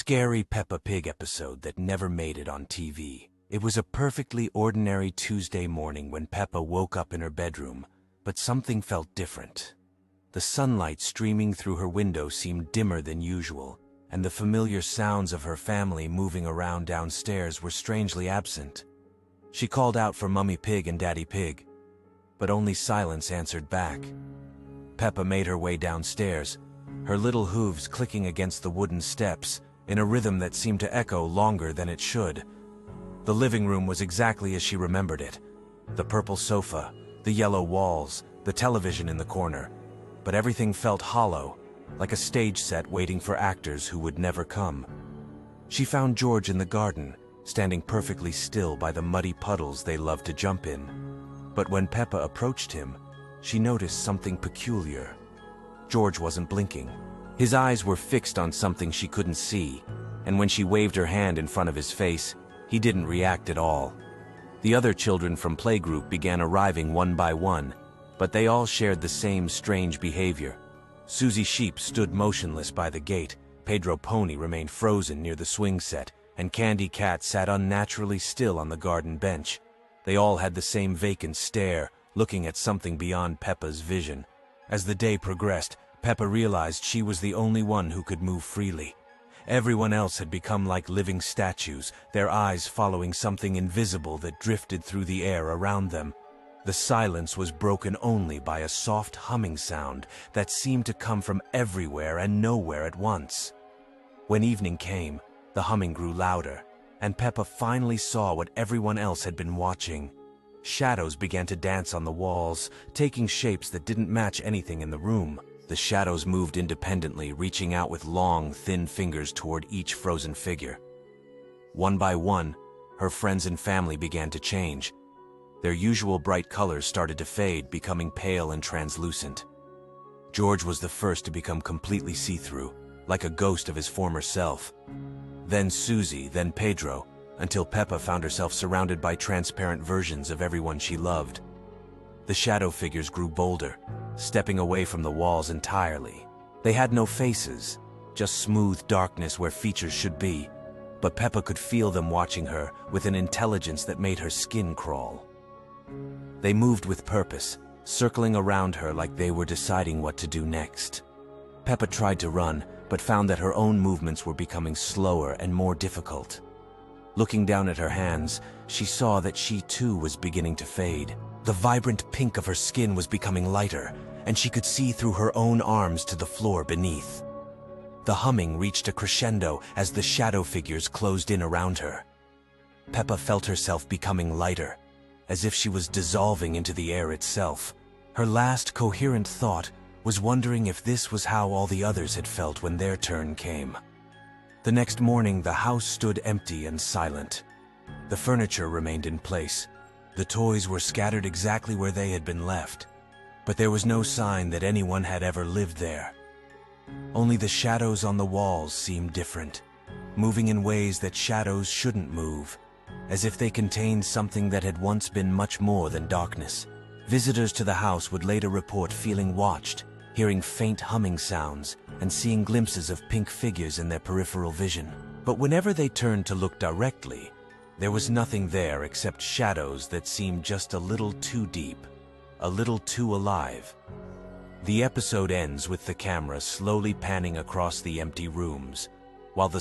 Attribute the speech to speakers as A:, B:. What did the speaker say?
A: scary Peppa Pig episode that never made it on TV. It was a perfectly ordinary Tuesday morning when Peppa woke up in her bedroom, but something felt different. The sunlight streaming through her window seemed dimmer than usual, and the familiar sounds of her family moving around downstairs were strangely absent. She called out for Mummy Pig and Daddy Pig, but only silence answered back. Peppa made her way downstairs, her little hooves clicking against the wooden steps in a rhythm that seemed to echo longer than it should. The living room was exactly as she remembered it. The purple sofa, the yellow walls, the television in the corner. But everything felt hollow, like a stage set waiting for actors who would never come. She found George in the garden, standing perfectly still by the muddy puddles they loved to jump in. But when Peppa approached him, she noticed something peculiar. George wasn't blinking. His eyes were fixed on something she couldn't see, and when she waved her hand in front of his face, he didn't react at all. The other children from playgroup began arriving one by one, but they all shared the same strange behavior. Susie Sheep stood motionless by the gate, Pedro Pony remained frozen near the swing set, and Candy Cat sat unnaturally still on the garden bench. They all had the same vacant stare, looking at something beyond Peppa's vision. As the day progressed, Peppa realized she was the only one who could move freely. Everyone else had become like living statues, their eyes following something invisible that drifted through the air around them. The silence was broken only by a soft humming sound that seemed to come from everywhere and nowhere at once. When evening came, the humming grew louder, and Peppa finally saw what everyone else had been watching. Shadows began to dance on the walls, taking shapes that didn't match anything in the room. The shadows moved independently, reaching out with long, thin fingers toward each frozen figure. One by one, her friends and family began to change. Their usual bright colors started to fade, becoming pale and translucent. George was the first to become completely see-through, like a ghost of his former self. Then Susie, then Pedro, until Peppa found herself surrounded by transparent versions of everyone she loved. The shadow figures grew bolder, stepping away from the walls entirely. They had no faces, just smooth darkness where features should be, but Peppa could feel them watching her with an intelligence that made her skin crawl. They moved with purpose, circling around her like they were deciding what to do next. Peppa tried to run, but found that her own movements were becoming slower and more difficult. Looking down at her hands, she saw that she too was beginning to fade. The vibrant pink of her skin was becoming lighter, and she could see through her own arms to the floor beneath. The humming reached a crescendo as the shadow figures closed in around her. Peppa felt herself becoming lighter, as if she was dissolving into the air itself. Her last coherent thought was wondering if this was how all the others had felt when their turn came. The next morning, the house stood empty and silent. The furniture remained in place. The toys were scattered exactly where they had been left, but there was no sign that anyone had ever lived there. Only the shadows on the walls seemed different, moving in ways that shadows shouldn't move, as if they contained something that had once been much more than darkness. Visitors to the house would later report feeling watched, hearing faint humming sounds, and seeing glimpses of pink figures in their peripheral vision. But whenever they turned to look directly, there was nothing there except shadows that seemed just a little too deep, a little too alive. The episode ends with the camera slowly panning across the empty rooms, while the